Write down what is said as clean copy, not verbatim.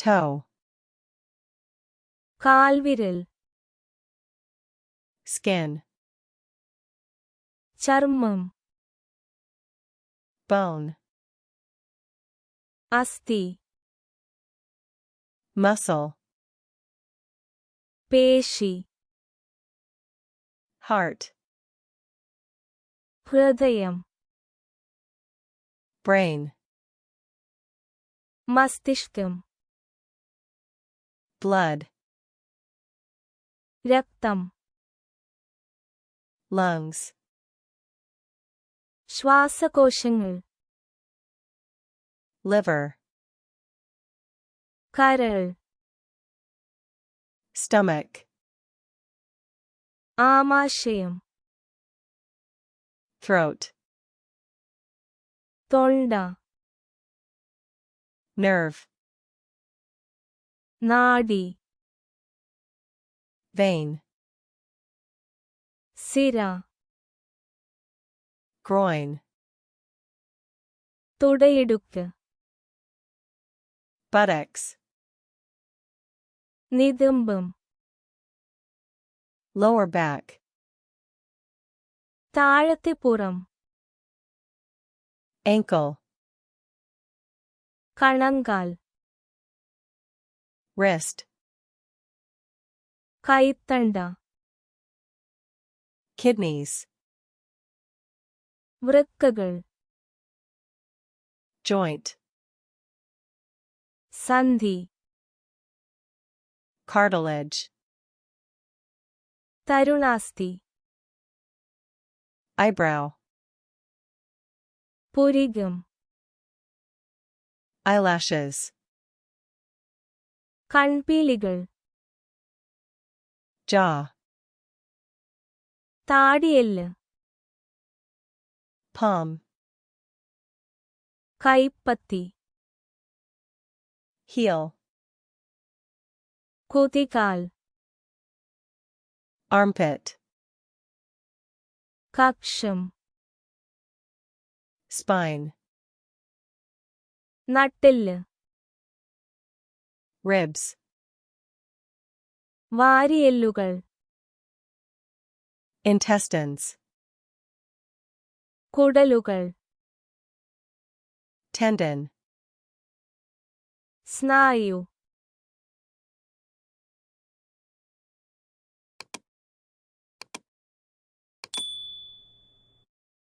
toe, കാൽവിരൽ, skin, ചർമ്മം, bone, അസ്ഥി, muscle, പേശി, heart, ഹൃദയം, brain, മസ്തിഷ്കം, blood, രക്തം, lungs, ശ്വാസകോശങ്ങൾ, liver, കരൾ, stomach, ആമാശയം, throat, തൊണ്ട, nerve, നാഡി, vein, സിര, groin, തുടയിടുക്ക്, buttocks, നിതംബം, lower back, താഴത്തെ പുറം, ankle, കണങ്കാൽ, wrist, കൈത്തണ്ട, kidneys, വൃക്കകൾ, joint, സന്ധി, cartilage, തരുണാസ്ഥി, eyebrow, പുരികം, eyelashes, കൺപീലികൾ, jaw, താടിയെല്ല്, palm, കൈപ്പത്തി, heel, കുതികാൽ, armpit, കക്ഷം, spine, നട്ടെല്ല്, ribs, വാരിയെല്ലുകൾ, intestines, കുടലുകൾ, tendon, സ്നായു,